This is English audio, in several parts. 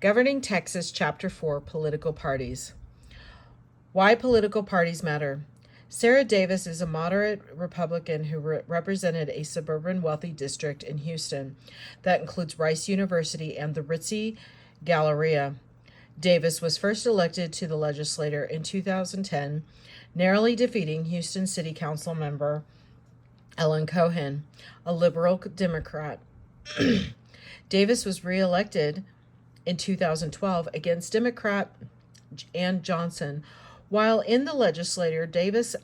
Governing Texas, Chapter 4, Political Parties. Why political parties matter. Sarah Davis is a moderate Republican who represented a suburban wealthy district in Houston that includes Rice University and the ritzy Galleria. Davis was first elected to the legislature in 2010, narrowly defeating Houston City Council member Ellen Cohen, a liberal Democrat. Davis was reelected in 2012 against Democrat Ann Johnson. While in the legislature, Davis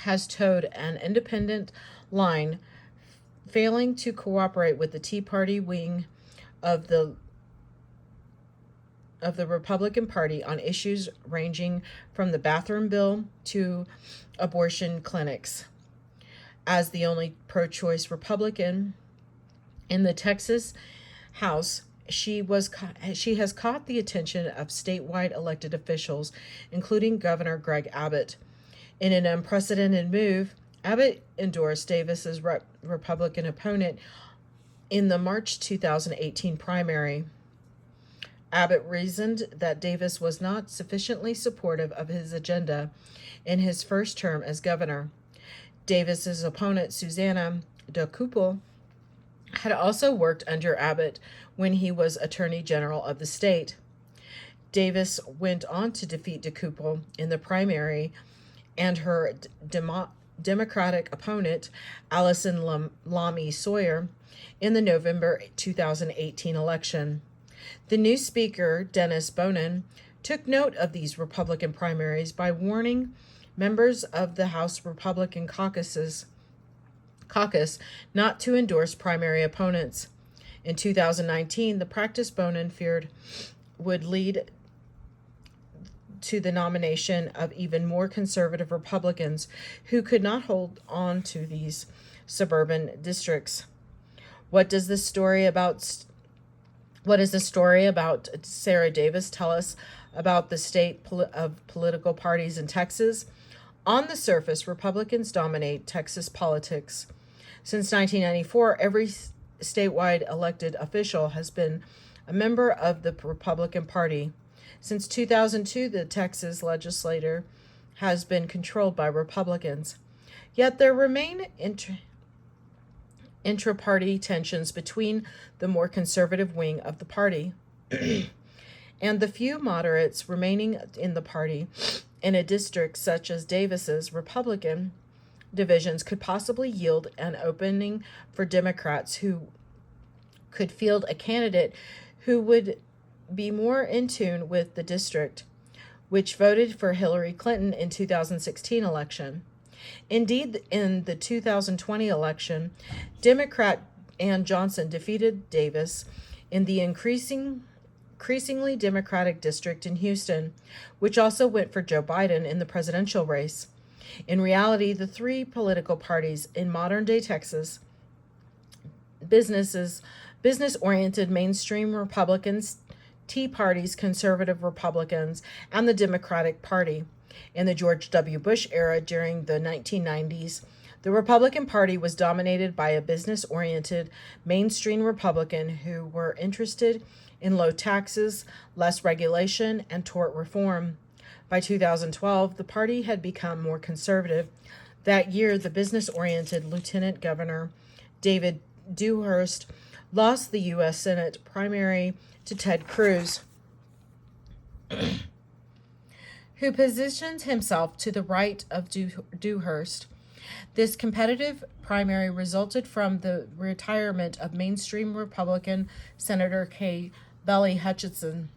has towed an independent line, failing to cooperate with the Tea Party wing of the Republican Party on issues ranging from the bathroom bill to abortion clinics. As the only pro-choice Republican in the Texas House, she has caught the attention of statewide elected officials, including Governor Greg Abbott. In an unprecedented move, Abbott endorsed Davis's Republican opponent in the March 2018 primary. Abbott reasoned that Davis was not sufficiently supportive of his agenda in his first term as governor. Davis's opponent, Susanna DeCouple, had also worked under Abbott when he was Attorney General of the state. Davis went on to defeat DeCouple in the primary and her Democratic opponent, Allison Lamy Sawyer, in the November 2018 election. The new Speaker, Dennis Bonin, took note of these Republican primaries by warning members of the House Republican caucus not to endorse primary opponents. In 2019, the practice Bonin feared would lead to the nomination of even more conservative Republicans who could not hold on to these suburban districts. What does the story about Sarah Davis tell us about the state of political parties in Texas? On the surface, Republicans dominate Texas politics. Since 1994, every statewide elected official has been a member of the Republican Party. Since 2002, the Texas legislature has been controlled by Republicans. Yet there remain intra-party tensions between the more conservative wing of the party and the few moderates remaining in the party. In a district such as Davis's, Republican divisions could possibly yield an opening for Democrats who could field a candidate who would be more in tune with the district, which voted for Hillary Clinton in 2016 election. Indeed, in the 2020 election, Democrat Ann Johnson defeated Davis in the increasingly Democratic district in Houston, which also went for Joe Biden in the presidential race. In reality, the three political parties in modern-day Texas, business-oriented mainstream Republicans, Tea Party's conservative Republicans, and the Democratic Party. In the George W. Bush era during the 1990s, the Republican Party was dominated by a business-oriented mainstream Republican who were interested in low taxes, less regulation, and tort reform. By 2012, the party had become more conservative. That year, the business-oriented Lieutenant Governor David Dewhurst lost the U.S. Senate primary to Ted Cruz, who positioned himself to the right of Dewhurst. This competitive primary resulted from the retirement of mainstream Republican Senator K. Belly Hutchinson.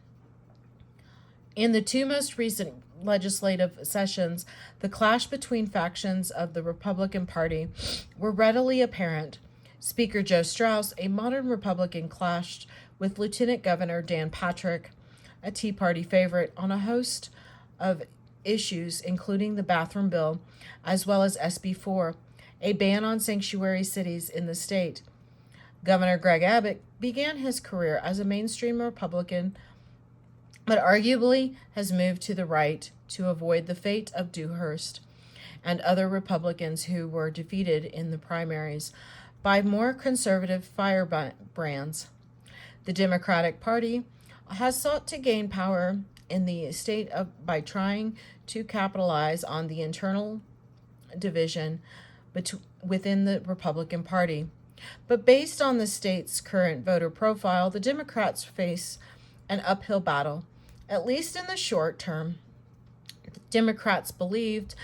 In the two most recent legislative sessions, the clash between factions of the Republican Party were readily apparent. Speaker Joe Straus, a modern Republican, clashed with Lieutenant Governor Dan Patrick, a Tea Party favorite, on a host of issues, including the bathroom bill, as well as SB 4, a ban on sanctuary cities in the state. Governor Greg Abbott began his career as a mainstream Republican, but arguably has moved to the right to avoid the fate of Dewhurst and other Republicans who were defeated in the primaries by more conservative firebrands. The Democratic Party has sought to gain power in the state by trying to capitalize on the internal division within the Republican Party. But based on the state's current voter profile, the Democrats face an uphill battle. At least in the short term, the Democrats believed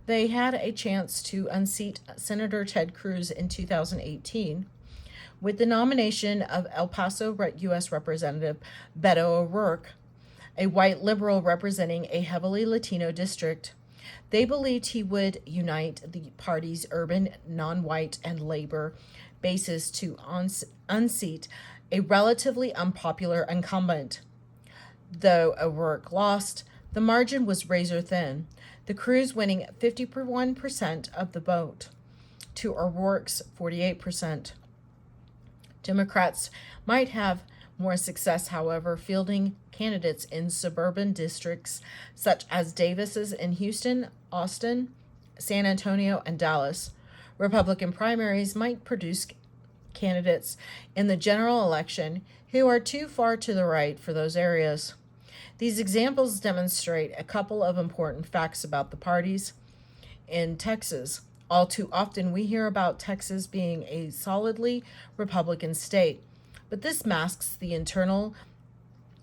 they had a chance to unseat Senator Ted Cruz in 2018 with the nomination of El Paso U.S. Representative Beto O'Rourke, a white liberal representing a heavily Latino district. They believed he would unite the party's urban, non-white, and labor bases to unseat a relatively unpopular incumbent. Though O'Rourke lost, the margin was razor thin, the Cruz winning 51% of the vote to O'Rourke's 48%. Democrats might have more success, however, fielding candidates in suburban districts such as Davis's in Houston, Austin, San Antonio, and Dallas. Republican primaries might produce candidates in the general election who are too far to the right for those areas. These examples demonstrate a couple of important facts about the parties in Texas. All too often, we hear about Texas being a solidly Republican state, but this masks the internal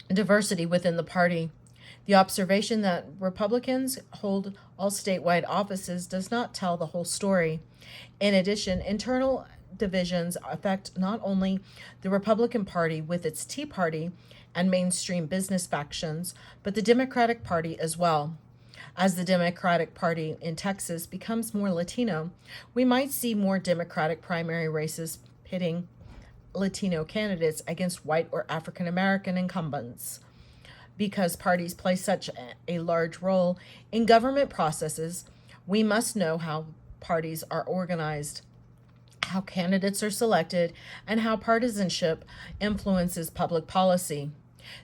diversity within the party. The observation that Republicans hold all statewide offices does not tell the whole story. In addition, internal divisions affect not only the Republican Party with its Tea Party and mainstream business factions, but the Democratic Party as well. As the Democratic Party in Texas becomes more Latino, we might see more Democratic primary races pitting Latino candidates against white or African American incumbents. Because parties play such a large role in government processes, we must know how parties are organized, how candidates are selected, and how partisanship influences public policy.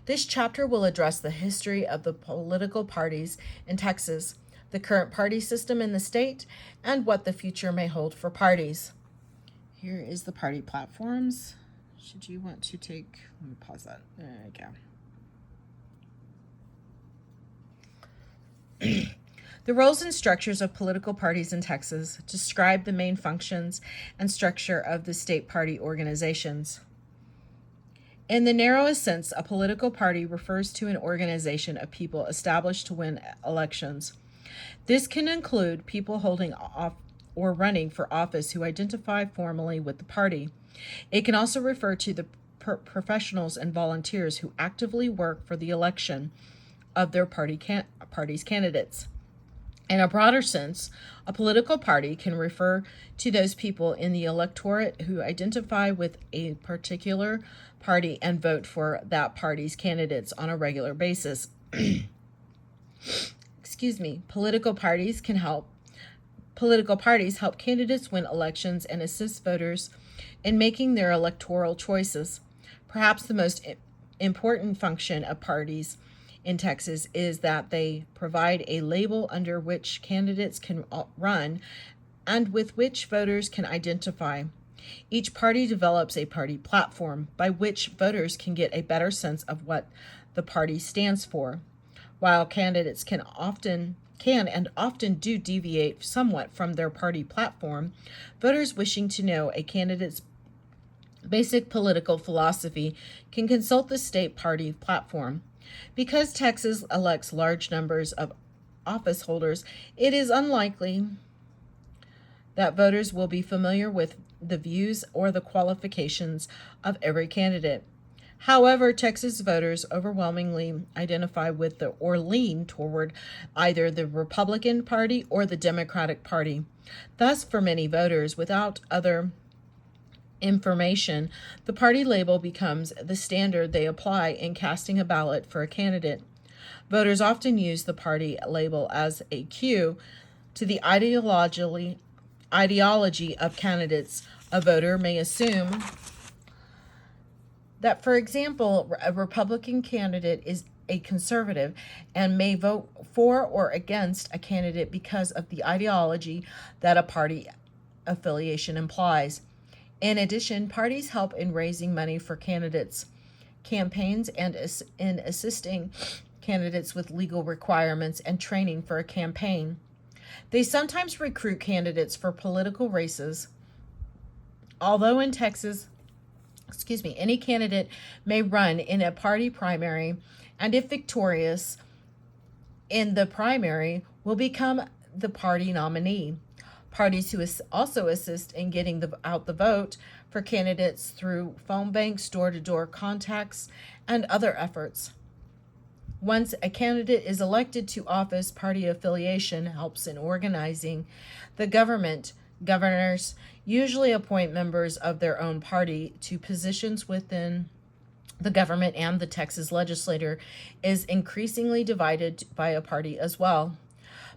This chapter will address the history of the political parties in Texas, the current party system in the state, and what the future may hold for parties. Here is the party platforms. Should you want to let me pause that. There we go. The roles and structures of political parties in Texas describe the main functions and structure of the state party organizations. In the narrowest sense, a political party refers to an organization of people established to win elections. This can include people holding off or running for office who identify formally with the party. It can also refer to the professionals and volunteers who actively work for the election of their party's candidates. In a broader sense, a political party can refer to those people in the electorate who identify with a particular party and vote for that party's candidates on a regular basis. Political parties help candidates win elections and assist voters in making their electoral choices. Perhaps the most important function of parties in Texas is that they provide a label under which candidates can run and with which voters can identify. Each party develops a party platform by which voters can get a better sense of what the party stands for. While candidates can and often do deviate somewhat from their party platform, voters wishing to know a candidate's basic political philosophy can consult the state party platform. Because Texas elects large numbers of office holders, it is unlikely that voters will be familiar with the views or the qualifications of every candidate. However, Texas voters overwhelmingly identify with or lean toward either the Republican Party or the Democratic Party. Thus, for many voters, without other information, the party label becomes the standard they apply in casting a ballot for a candidate. Voters often use the party label as a cue to the ideology of candidates. A voter may assume that, for example, a Republican candidate is a conservative and may vote for or against a candidate because of the ideology that a party affiliation implies. In addition, parties help in raising money for candidates. campaigns and in assisting candidates with legal requirements and training for a campaign. They sometimes recruit candidates for political races. Although in Texas, any candidate may run in a party primary, and if victorious in the primary, will become the party nominee. Parties who also assist in getting out the vote for candidates through phone banks, door-to-door contacts, and other efforts. Once a candidate is elected to office, party affiliation helps in organizing the government. Governors usually appoint members of their own party to positions within the government, and the Texas legislature is increasingly divided by a party as well.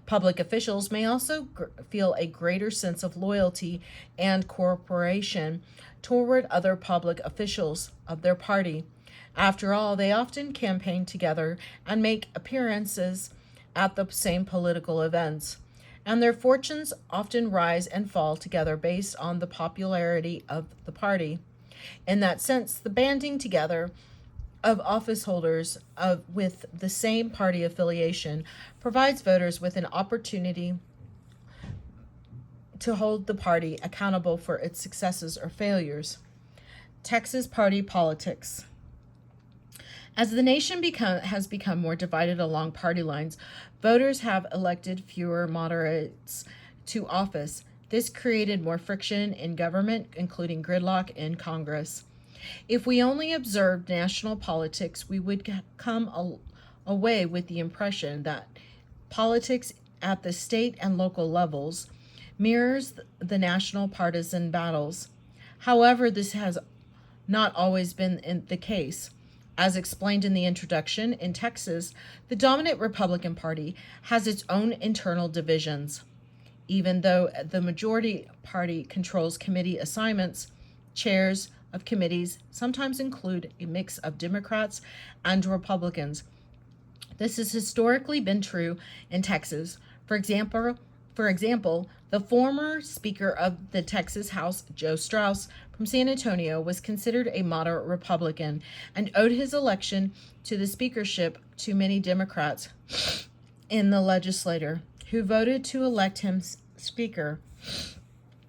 Public officials may also feel a greater sense of loyalty and cooperation toward other public officials of their party. After all, they often campaign together and make appearances at the same political events, and their fortunes often rise and fall together based on the popularity of the party. In that sense, the banding together of office holders with the same party affiliation provides voters with an opportunity to hold the party accountable for its successes or failures. Texas party politics. As the nation has become more divided along party lines, voters have elected fewer moderates to office. This created more friction in government, including gridlock in Congress. If we only observed national politics, we would come away with the impression that politics at the state and local levels mirrors the national partisan battles. However, this has not always been the case. As explained in the introduction, in Texas, the dominant Republican Party has its own internal divisions. Even though the majority party controls committee assignments, chairs of committees sometimes include a mix of Democrats and Republicans. This has historically been true in Texas. For example, the former Speaker of the Texas House, Joe Straus from San Antonio, was considered a moderate Republican and owed his election to the speakership to many Democrats in the legislature who voted to elect him Speaker.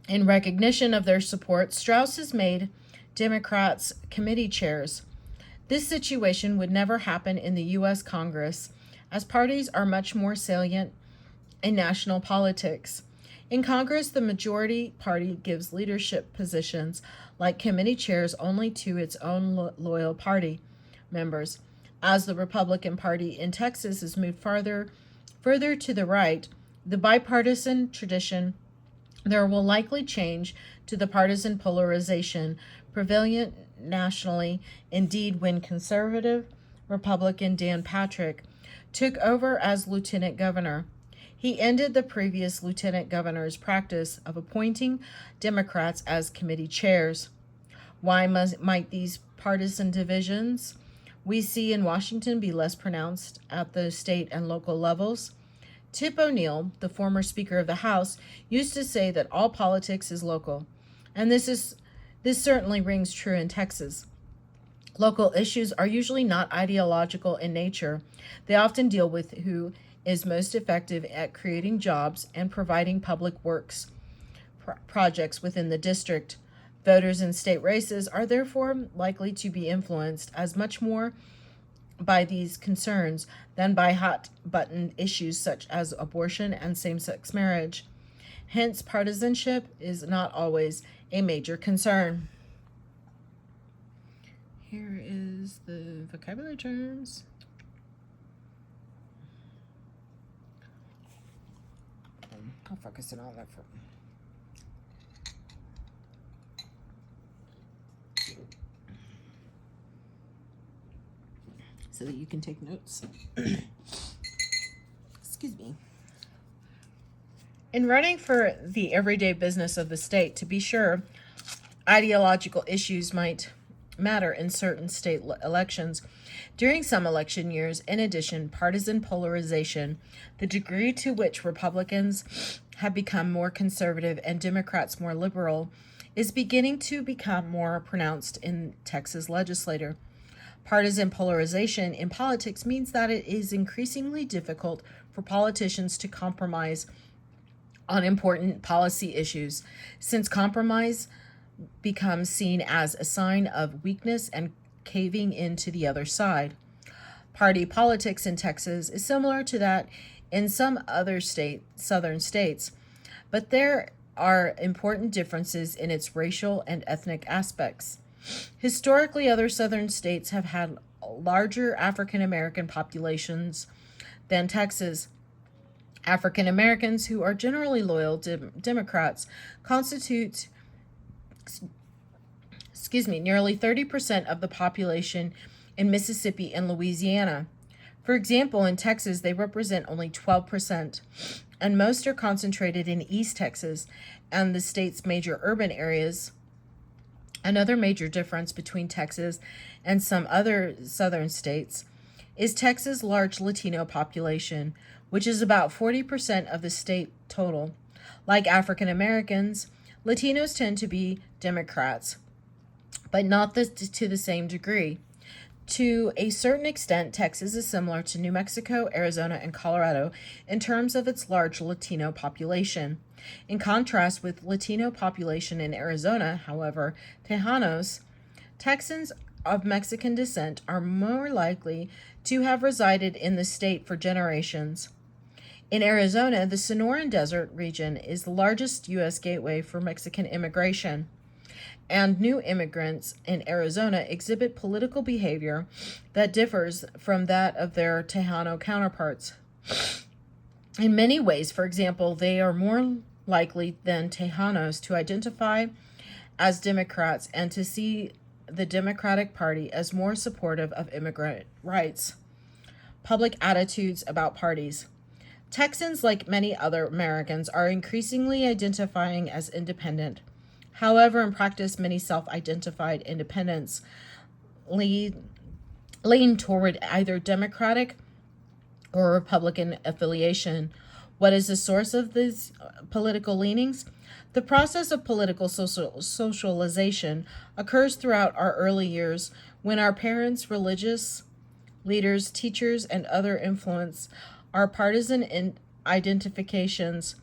In recognition of their support, Straus has made Democrats committee chairs. This situation would never happen in the U.S. Congress, as parties are much more salient in national politics. In Congress, the majority party gives leadership positions like committee chairs only to its own loyal party members. As the Republican Party in Texas has moved further to the right, the bipartisan tradition there will likely change to the partisan polarization prevalent nationally. Indeed, when conservative Republican Dan Patrick took over as lieutenant governor, he ended the previous lieutenant governor's practice of appointing Democrats as committee chairs. Why might these partisan divisions we see in Washington be less pronounced at the state and local levels? Tip O'Neill, the former Speaker of the House, used to say that all politics is local, and this certainly rings true in Texas. Local issues are usually not ideological in nature. They often deal with who is most effective at creating jobs and providing public works projects within the district. Voters in state races are therefore likely to be influenced as much more by these concerns than by hot-button issues such as abortion and same-sex marriage. Hence, partisanship is not always a major concern. Here is the vocabulary terms. I'll focus in on that for so that you can take notes. Excuse me. In running for the everyday business of the state, to be sure, ideological issues might matter in certain state elections. During some election years, in addition, partisan polarization, the degree to which Republicans have become more conservative and Democrats more liberal, is beginning to become more pronounced in Texas legislature. Partisan polarization in politics means that it is increasingly difficult for politicians to compromise on important policy issues, since compromise becomes seen as a sign of weakness and caving into the other side. Party politics in Texas is similar to that in some other southern states, but there are important differences in its racial and ethnic aspects. Historically, other southern states have had larger African American populations than Texas. African Americans, who are generally loyal Democrats, constitute nearly 30% of the population in Mississippi and Louisiana. For example, in Texas, they represent only 12%, and most are concentrated in East Texas and the state's major urban areas. Another major difference between Texas and some other southern states is Texas' large Latino population, which is about 40% of the state total. Like African Americans, Latinos tend to be Democrats, but not to the same degree. To a certain extent, Texas is similar to New Mexico, Arizona, and Colorado in terms of its large Latino population. In contrast with Latino population in Arizona, however, Texans of Mexican descent are more likely to have resided in the state for generations. In Arizona, the Sonoran Desert region is the largest U.S. gateway for Mexican immigration, and new immigrants in Arizona exhibit political behavior that differs from that of their Tejano counterparts. In many ways, for example, they are more likely than Tejanos to identify as Democrats and to see the Democratic Party as more supportive of immigrant rights. Public attitudes about parties. Texans, like many other Americans, are increasingly identifying as independent. However, in practice, many self-identified independents lean toward either Democratic or Republican affiliation. What is the source of these political leanings? The process of political socialization occurs throughout our early years when our parents, religious leaders, teachers, and other influence our partisan identifications.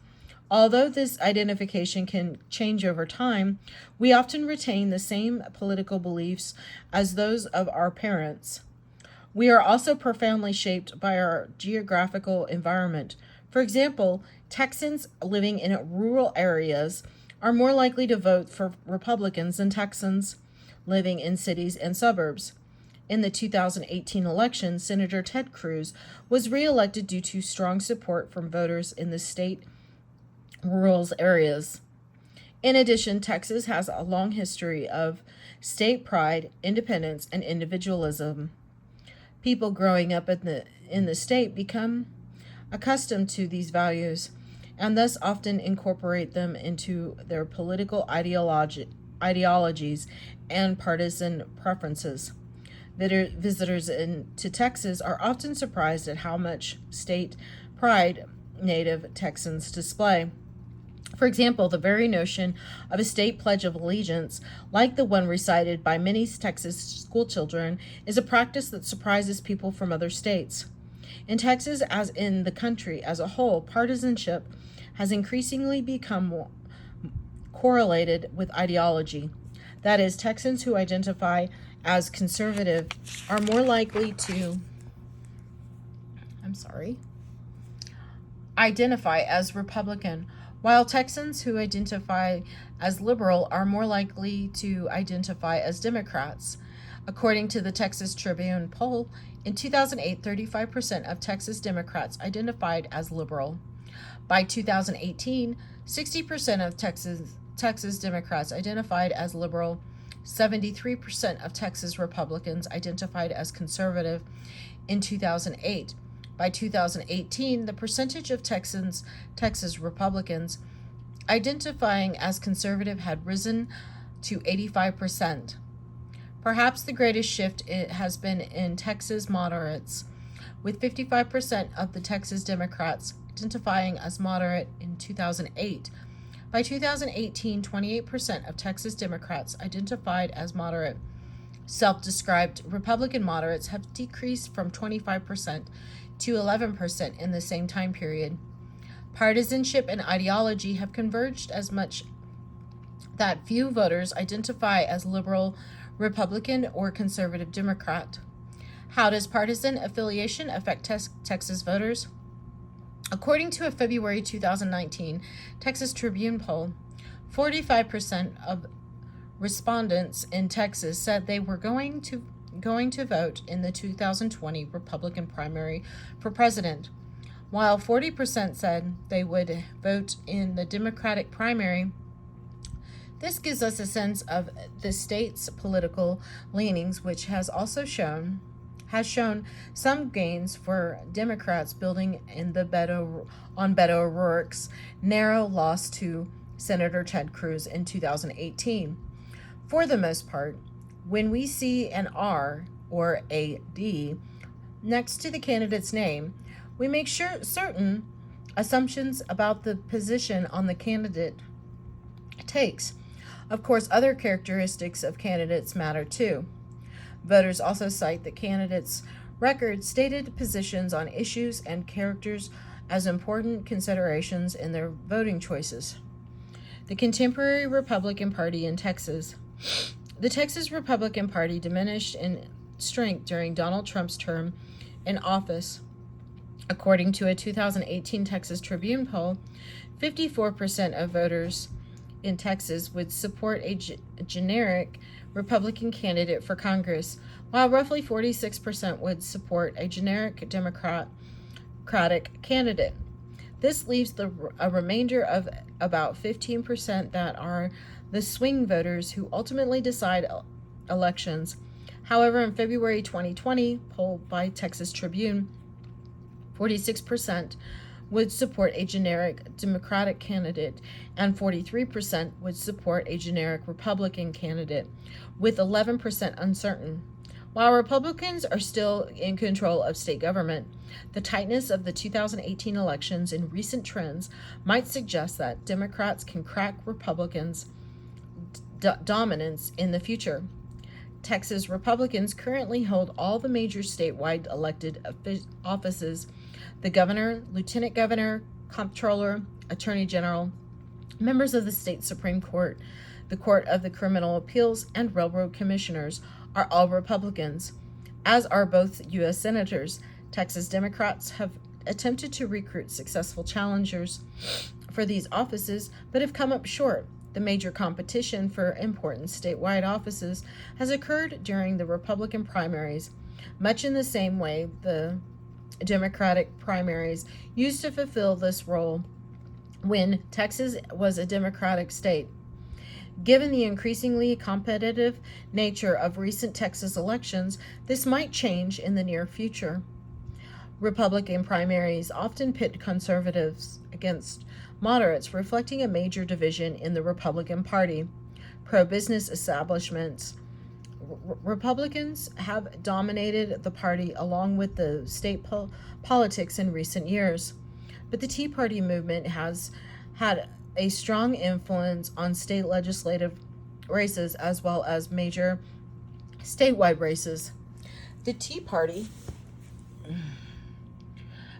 Although this identification can change over time, we often retain the same political beliefs as those of our parents. We are also profoundly shaped by our geographical environment. For example, Texans living in rural areas are more likely to vote for Republicans than Texans living in cities and suburbs. In the 2018 election, Senator Ted Cruz was reelected due to strong support from voters in the state rural areas. In addition, Texas has a long history of state pride, independence, and individualism. People growing up in the state become accustomed to these values and thus often incorporate them into their political ideologies and partisan preferences. Visitors to Texas are often surprised at how much state pride native Texans display. For example, the very notion of a state pledge of allegiance, like the one recited by many Texas schoolchildren, is a practice that surprises people from other states. In Texas, as in the country as a whole, partisanship has increasingly become correlated with ideology. That is, Texans who identify as conservative are more likely to identify as Republican, while Texans who identify as liberal are more likely to identify as Democrats. According to the Texas Tribune poll, in 2008, 35% of Texas Democrats identified as liberal. By 2018, 60% of Texas Democrats identified as liberal. 73% of Texas Republicans identified as conservative in 2008. By 2018, the percentage of Texas Republicans identifying as conservative had risen to 85%. Perhaps the greatest shift has been in Texas moderates, with 55% of the Texas Democrats identifying as moderate in 2008. By 2018, 28% of Texas Democrats identified as moderate. Self-described Republican moderates have decreased from 25% to 11% in the same time period. Partisanship and ideology have converged as much that few voters identify as liberal Republican or conservative Democrat. How does partisan affiliation affect Texas voters? According to a February 2019 Texas Tribune poll, 45% of respondents in Texas said they were going to vote in the 2020 Republican primary for president, while 40% said they would vote in the Democratic primary. This gives us a sense of the state's political leanings, which has shown some gains for Democrats, building in on Beto O'Rourke's narrow loss to Senator Ted Cruz in 2018. For the most part, when we see an R or a D next to the candidate's name, we make certain assumptions about the position on the candidate takes. Of course, other characteristics of candidates matter too. Voters also cite the candidates' record stated positions on issues and characters as important considerations in their voting choices. The contemporary Republican Party in Texas. The Texas Republican Party diminished in strength during Donald Trump's term in office. According to a 2018 Texas Tribune poll, 54% of voters in Texas would support a generic Republican candidate for Congress, while roughly 46% would support a generic Democratic candidate. This leaves a remainder of about 15% that are the swing voters who ultimately decide elections. However, in February 2020, poll by Texas Tribune, 46% would support a generic Democratic candidate, and 43% would support a generic Republican candidate, with 11% uncertain. While Republicans are still in control of state government, the tightness of the 2018 elections and recent trends might suggest that Democrats can crack Republicans' dominance in the future. Texas Republicans currently hold all the major statewide elected offices: the governor, lieutenant governor, comptroller, attorney general, members of the state Supreme Court, the Court of the Criminal Appeals, and railroad commissioners are all Republicans, as are both U.S. senators. Texas Democrats have attempted to recruit successful challengers for these offices, but have come up short. The major competition for important statewide offices has occurred during the Republican primaries, much in the same way the Democratic primaries used to fulfill this role when Texas was a Democratic state. Given the increasingly competitive nature of recent Texas elections, this might change in the near future. Republican primaries often pit conservatives against moderates, reflecting a major division in the Republican Party. Pro-business establishments. Republicans have dominated the party along with the state politics in recent years, but the Tea Party movement has had a strong influence on state legislative races as well as major statewide races. The Tea Party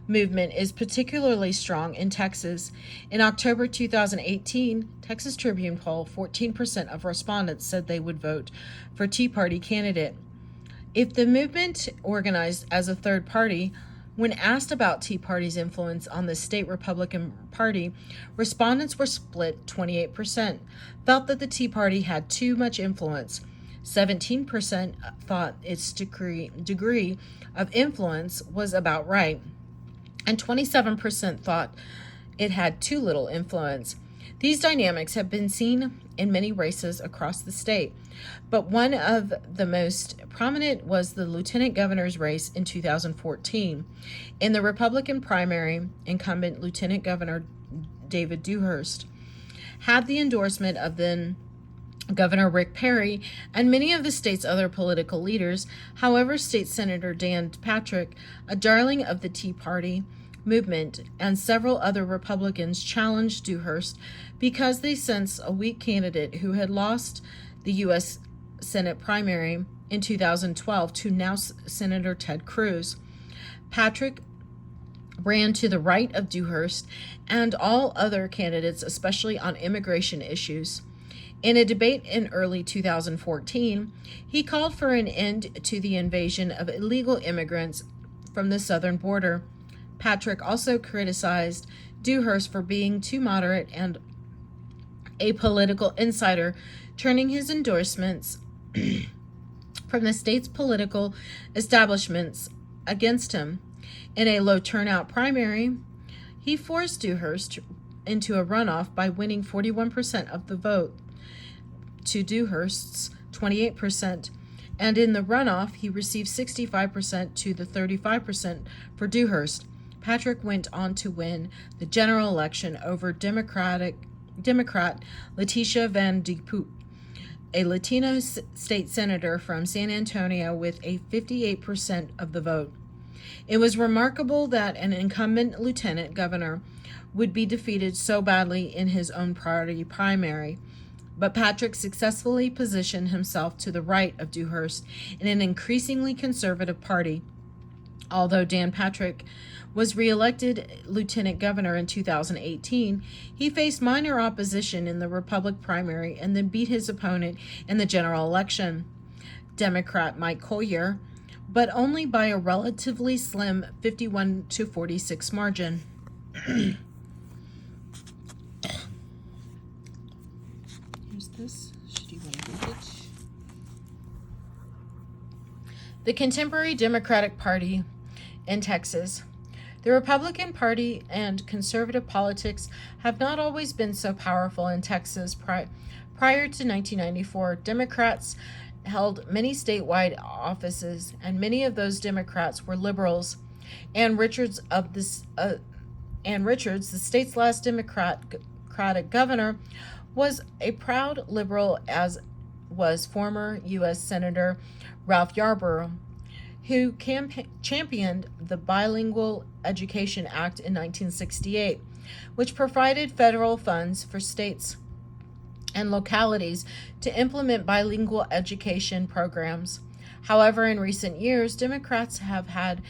movement is particularly strong in Texas. In October 2018, Texas Tribune poll, 14% of respondents said they would vote for Tea Party candidate. If the movement organized as a third party, when asked about Tea Party's influence on the state Republican Party, respondents were split. 28% felt that the Tea Party had too much influence. 17% thought its degree of influence was about right, and 27% thought it had too little influence. These dynamics have been seen in many races across the state, but one of the most prominent was the lieutenant governor's race in 2014. In the Republican primary, incumbent Lieutenant Governor David Dewhurst had the endorsement of then Governor Rick Perry and many of the state's other political leaders. However, State Senator Dan Patrick, a darling of the Tea Party movement, and several other Republicans challenged Dewhurst because they sensed a weak candidate who had lost the U.S. Senate primary in 2012 to now Senator Ted Cruz. Patrick ran to the right of Dewhurst and all other candidates, especially on immigration issues. In a debate in early 2014, he called for an end to the invasion of illegal immigrants from the southern border. Patrick also criticized Dewhurst for being too moderate and a political insider, turning his endorsements from the state's political establishments against him. In a low turnout primary, he forced Dewhurst into a runoff by winning 41% of the vote to Dewhurst's 28%, and in the runoff he received 65% to the 35% for Dewhurst. Patrick went on to win the general election over Democrat Leticia Van de Poop, a Latino state senator from San Antonio, with a 58% of the vote. It was remarkable that an incumbent lieutenant governor would be defeated so badly in his own party primary, but Patrick successfully positioned himself to the right of Dewhurst in an increasingly conservative party. Although Dan Patrick was reelected lieutenant governor in 2018, he faced minor opposition in the Republican primary and then beat his opponent in the general election, Democrat Mike Collier, but only by a relatively slim 51-46 margin. Here's this. Should you want to read it? The contemporary Democratic Party in Texas. The Republican Party and conservative politics have not always been so powerful in Texas. Prior to 1994, Democrats held many statewide offices, and many of those Democrats were liberals. Ann Richards, the state's last Democratic governor, was a proud liberal, as was former U.S. Senator Ralph Yarborough, who championed the Bilingual Education Act in 1968, which provided federal funds for states and localities to implement bilingual education programs. However, in recent years, Democrats have had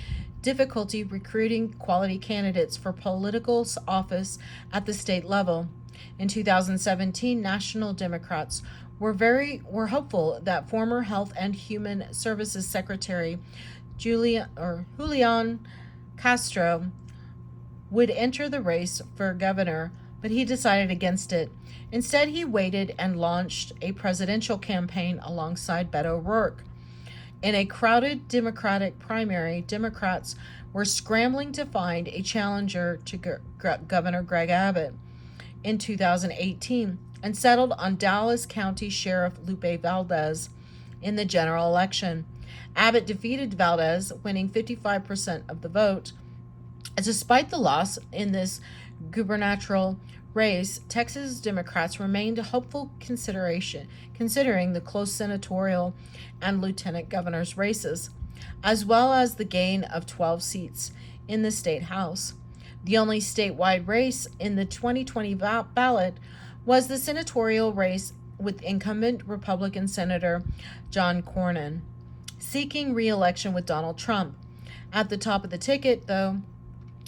difficulty recruiting quality candidates for political office at the state level. In 2017, National Democrats were hopeful that former Health and Human Services Secretary Julian Castro would enter the race for governor, but he decided against it. Instead, he waited and launched a presidential campaign alongside Beto O'Rourke. In a crowded Democratic primary, Democrats were scrambling to find a challenger to Governor Greg Abbott in 2018 and settled on Dallas County Sheriff Lupe Valdez in the general election. Abbott defeated Valdez, winning 55% of the vote. Despite the loss in this gubernatorial race, Texas Democrats remained a hopeful considering the close senatorial and lieutenant governor's races, as well as the gain of 12 seats in the state house. The only statewide race in the 2020 ballot was the senatorial race with incumbent Republican Senator John Cornyn seeking re-election with Donald Trump. At the top of the ticket, though,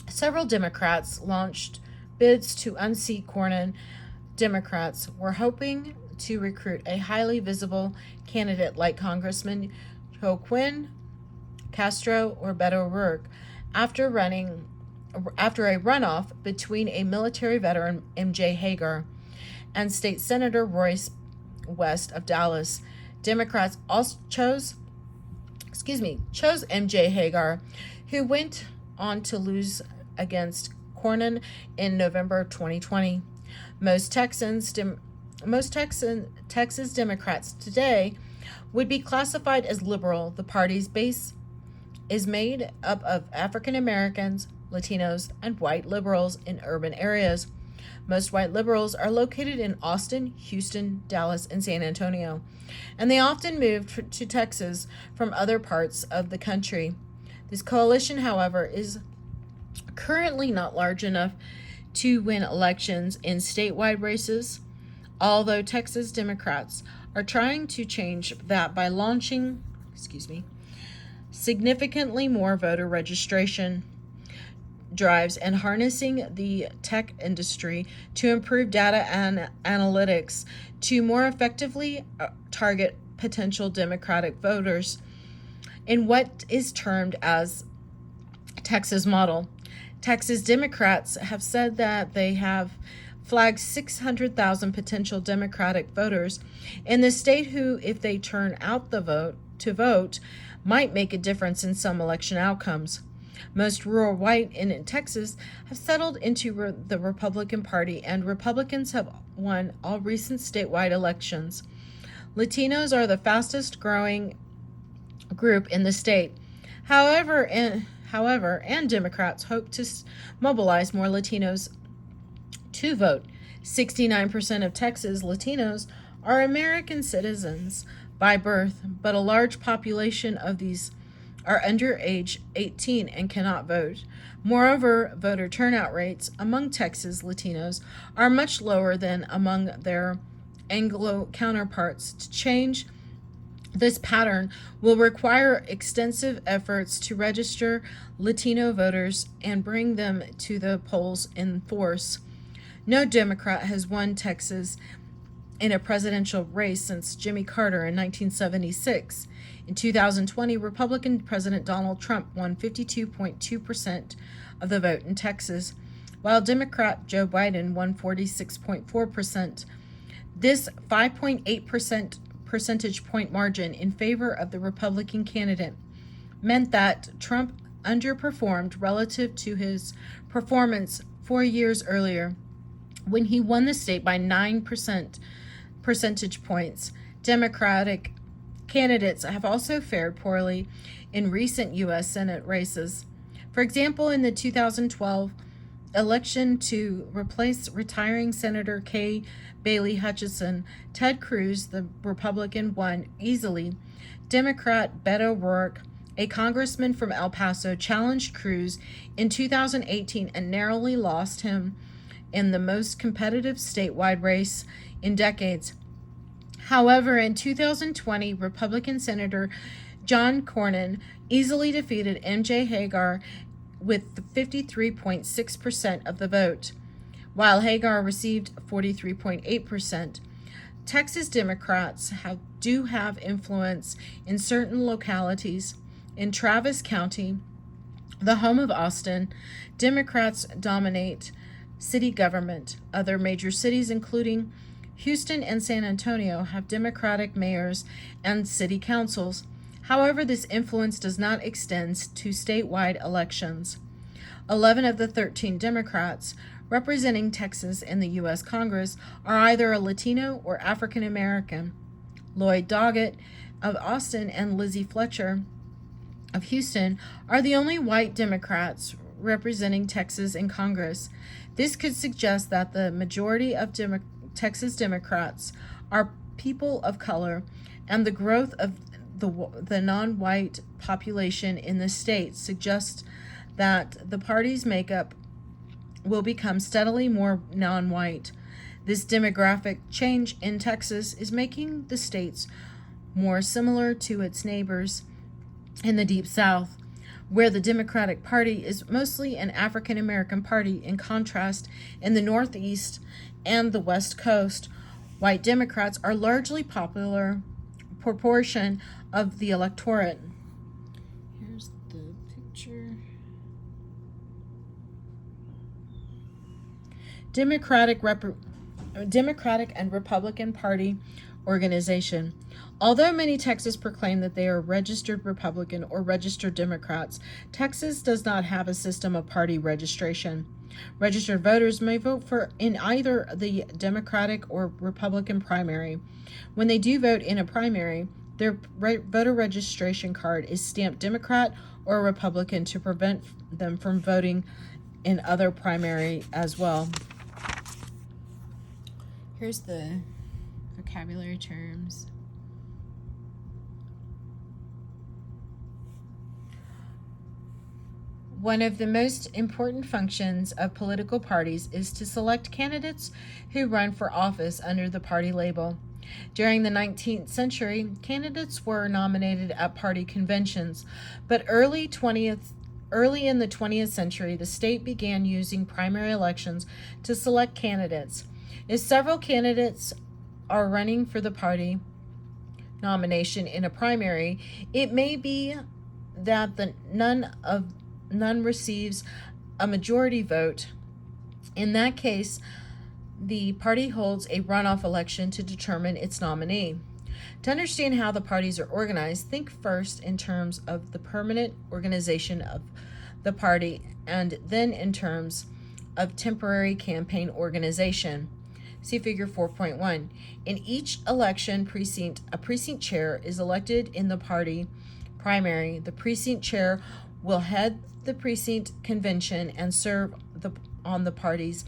several Democrats launched bids to unseat Cornyn. Democrats were hoping to recruit a highly visible candidate like Congressman Joaquin Castro or Beto O'Rourke after a runoff between a military veteran, M.J. Hagar, and State Senator Royce West of Dallas. Democrats also chose M.J. Hagar, who went on to lose against Cornyn in November 2020. Most Texas Democrats today would be classified as liberal. The party's base is made up of African Americans, Latinos, and white liberals in urban areas. Most white liberals are located in Austin, Houston, Dallas, and San Antonio, and they often moved to Texas from other parts of the country. This coalition, however, is currently not large enough to win elections in statewide races, although Texas Democrats are trying to change that by launching significantly more voter registration drives, and harnessing the tech industry to improve data and analytics to more effectively target potential Democratic voters in what is termed as Texas model. Texas Democrats have said that they have flagged 600,000 potential Democratic voters in the state who, if they turn out to vote, might make a difference in some election outcomes. Most rural white in Texas have settled into the Republican Party, and Republicans have won all recent statewide elections. Latinos are the fastest growing group in the state. However, and Democrats hope to mobilize more Latinos to vote. 69% of Texas Latinos are American citizens by birth, but a large population of these are under age 18 and cannot vote. Moreover, voter turnout rates among Texas Latinos are much lower than among their Anglo counterparts. To change this pattern will require extensive efforts to register Latino voters and bring them to the polls in force. No Democrat has won Texas in a presidential race since Jimmy Carter in 1976. In 2020, Republican President Donald Trump won 52.2% of the vote in Texas, while Democrat Joe Biden won 46.4%. This 5.8% percentage point margin in favor of the Republican candidate meant that Trump underperformed relative to his performance 4 years earlier, when he won the state by 9 percentage points. Democratic candidates have also fared poorly in recent U.S. Senate races. For example, in the 2012 election to replace retiring Senator Kay Bailey Hutchison, Ted Cruz, the Republican, won easily. Democrat Beto O'Rourke, a congressman from El Paso, challenged Cruz in 2018 and narrowly lost him in the most competitive statewide race in decades. However, in 2020, Republican Senator John Cornyn easily defeated M.J. Hagar with 53.6% of the vote, while Hagar received 43.8%. Texas Democrats do have influence in certain localities. In Travis County, the home of Austin, Democrats dominate city government. Other major cities, including Houston and San Antonio, have Democratic mayors and city councils. However, this influence does not extend to statewide elections. 11 of the 13 Democrats representing Texas in the U.S. Congress are either a Latino or African American. Lloyd Doggett of Austin and Lizzie Fletcher of Houston are the only white Democrats representing Texas in Congress. This could suggest that the majority of Texas Democrats are people of color, and the growth of the non-white population in the state suggests that the party's makeup will become steadily more non-white. This demographic change in Texas is making the states more similar to its neighbors in the Deep South, where the Democratic Party is mostly an African American party. In contrast, in the Northeast and the West Coast, white Democrats are largely popular proportion of the electorate. Here's the picture. Democratic and Republican Party organization. Although many Texas proclaim that they are registered Republican or registered Democrats, Texas does not have a system of party registration. Registered voters may vote in either the Democratic or Republican primary. When they do vote in a primary, their voter registration card is stamped Democrat or Republican to prevent them from voting in other primary as well. Here's the vocabulary terms. One of the most important functions of political parties is to select candidates who run for office under the party label. During the 19th century, candidates were nominated at party conventions, but early in the 20th century, the state began using primary elections to select candidates. If several candidates are running for the party nomination in a primary, it may be that none receives a majority vote. In that case, the party holds a runoff election to determine its nominee. To understand how the parties are organized, think first in terms of the permanent organization of the party and then in terms of temporary campaign organization. See Figure 4.1. In each election precinct, a precinct chair is elected in the party primary. The precinct chair will head the precinct convention and serve on the party's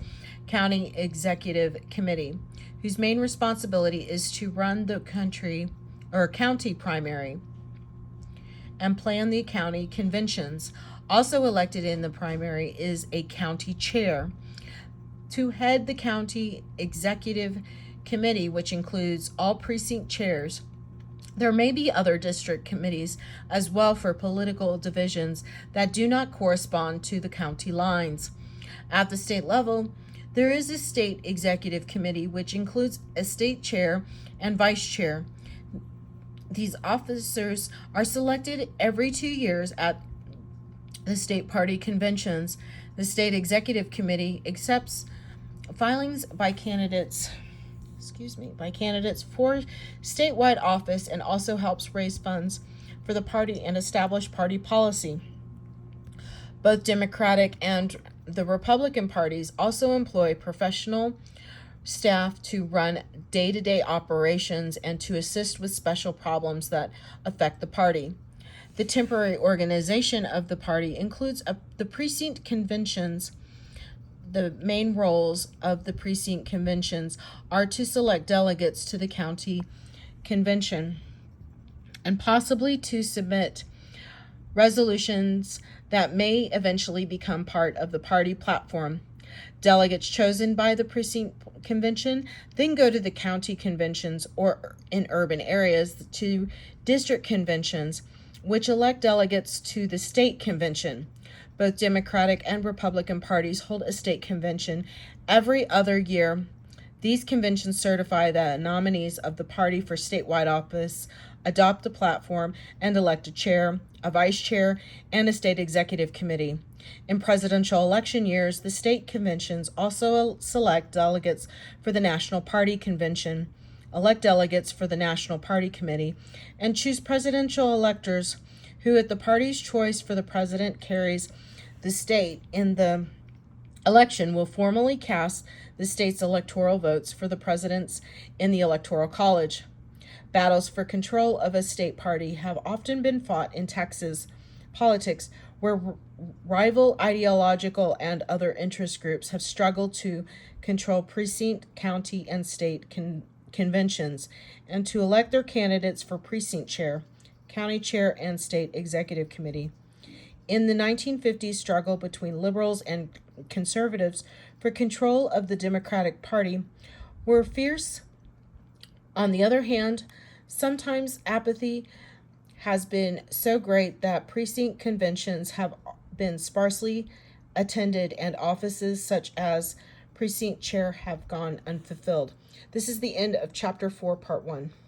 county executive committee, whose main responsibility is to run the county primary and plan the county conventions. Also elected in the primary is a county chair to head the county executive committee, which includes all precinct chairs. There may be other district committees as well for political divisions that do not correspond to the county lines. At the state level, there is a state executive committee, which includes a state chair and vice chair. These officers are selected every 2 years at the state party conventions. The state executive committee accepts filings by candidates for statewide office and also helps raise funds for the party and establish party policy. Both Democratic and the Republican parties also employ professional staff to run day-to-day operations and to assist with special problems that affect the party. The temporary organization of the party includes the precinct conventions. The main roles of the precinct conventions are to select delegates to the county convention and possibly to submit resolutions that may eventually become part of the party platform. Delegates chosen by the precinct convention then go to the county conventions or in urban areas to district conventions, which elect delegates to the state convention. Both Democratic and Republican parties hold a state convention every other year. These conventions certify the nominees of the party for statewide office, adopt a platform, and elect a chair, a vice chair, and a state executive committee. In presidential election years, the state conventions also select delegates for the National Party Convention, elect delegates for the National Party Committee, and choose presidential electors who, at the party's choice for the president carries the state in the election, will formally cast the state's electoral votes for the presidents in the Electoral College. Battles for control of a state party have often been fought in Texas politics, where rival ideological and other interest groups have struggled to control precinct, county, and state conventions and to elect their candidates for precinct chair, county chair, and state executive committee. In the 1950s struggle between liberals and conservatives for control of the Democratic Party were fierce. On the other hand, sometimes apathy has been so great that precinct conventions have been sparsely attended and offices such as precinct chair have gone unfulfilled. This is the end of Chapter 4, Part 1.